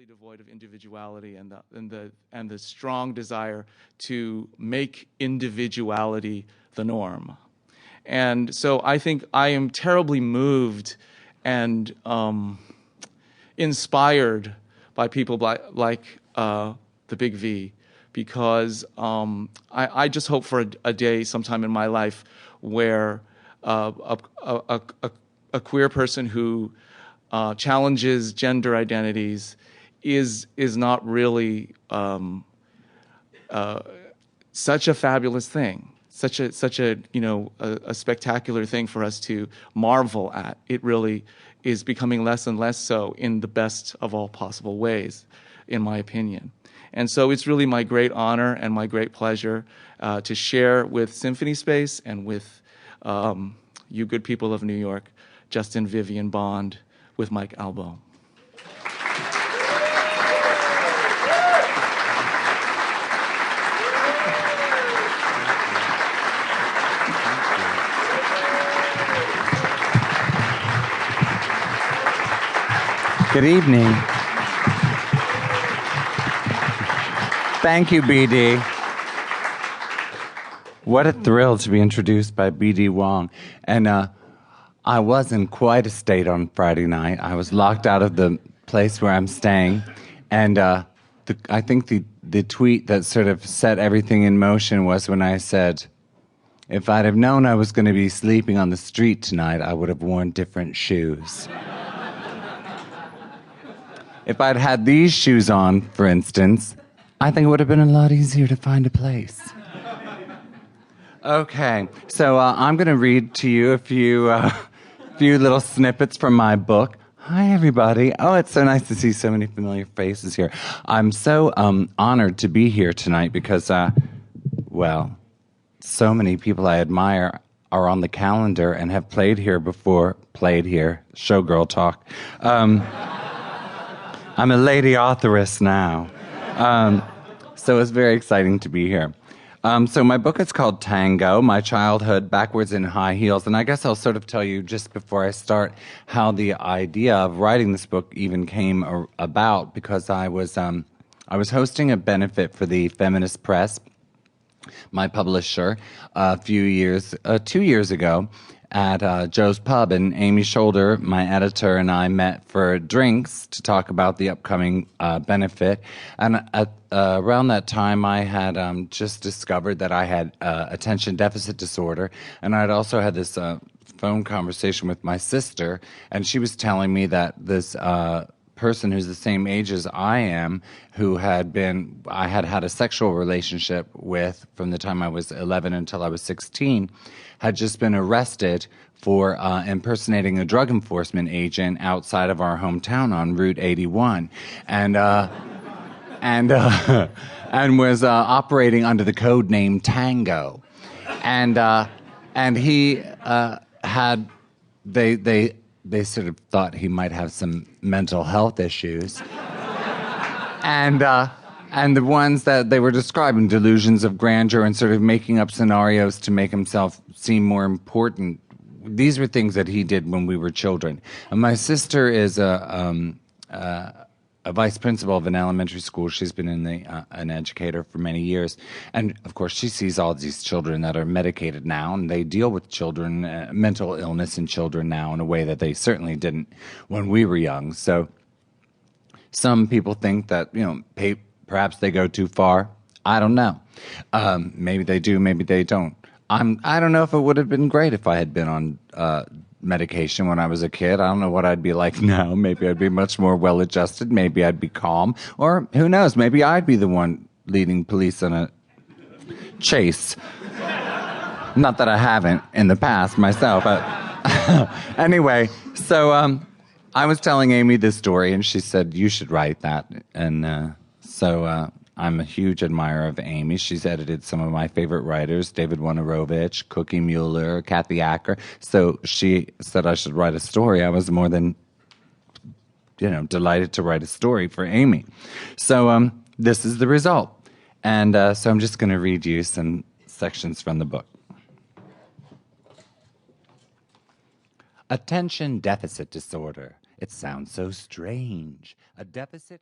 utterly devoid of individuality and the strong desire to make individuality the norm. And so I think I am terribly moved and inspired by people like the Big V, because I just hope for a day sometime in my life where a queer person who challenges gender identities is not really such a fabulous thing, such a a spectacular thing for us to marvel at. It really is becoming less and less so in the best of all possible ways, in my opinion. And so it's really my great honor and my great pleasure to share with Symphony Space and with you good people of New York, Justin Vivian Bond with Mike Albo. Good evening. Thank you, BD. What a thrill to be introduced by BD Wong. And I was in quite a state on Friday night. I was locked out of the place where I'm staying. And I think the tweet that sort of set everything in motion was when I said, if I'd have known I was going to be sleeping on the street tonight, I would have worn different shoes. If I'd had these shoes on, for instance, I think it would have been a lot easier to find a place. Okay, so I'm going to read to you a few little snippets from my book. Hi, everybody. Oh, it's so nice to see so many familiar faces here. I'm so honored to be here tonight because, well, so many people I admire are on the calendar and have played here before. Played here. Showgirl talk. I'm a lady authoress now. So it's very exciting to be here. So my book is called Tango, My Childhood Backwards in High Heels. And I guess I'll sort of tell you just before I start how the idea of writing this book even came about, because I was hosting a benefit for the Feminist Press, my publisher, 2 years ago, at Joe's Pub, and Amy Shoulder, my editor, and I met for drinks to talk about the upcoming benefit. And around that time, I had just discovered that I had attention deficit disorder, and I'd also had this phone conversation with my sister, and she was telling me that this person who's the same age as I am, who I had had a sexual relationship with from the time I was 11 until I was 16, had just been arrested for impersonating a drug enforcement agent outside of our hometown on Route 81, and was operating under the code name Tango, and he had they sort of thought he might have some mental health issues, and the ones that they were describing, delusions of grandeur and sort of making up scenarios to make himself seem more important. These were things that he did when we were children. And my sister is a vice principal of an elementary school. She's been an educator for many years. And, of course, she sees all these children that are medicated now, and they deal with children, mental illness in children now in a way that they certainly didn't when we were young. So some people think that, perhaps they go too far. I don't know. Maybe they do, maybe they don't. I don't know if it would have been great if I had been on medication when I was a kid. I don't know what I'd be like now. Maybe I'd be much more well-adjusted. Maybe I'd be calm. Or who knows, maybe I'd be the one leading police on a chase. Not that I haven't in the past myself. But anyway, so I was telling Amy this story, and she said, you should write that. And so I'm a huge admirer of Amy. She's edited some of my favorite writers, David Wojnarowicz, Cookie Mueller, Kathy Acker. So she said I should write a story. I was more than, delighted to write a story for Amy. So this is the result. And so I'm just going to read you some sections from the book. Attention deficit disorder. It sounds so strange. A deficit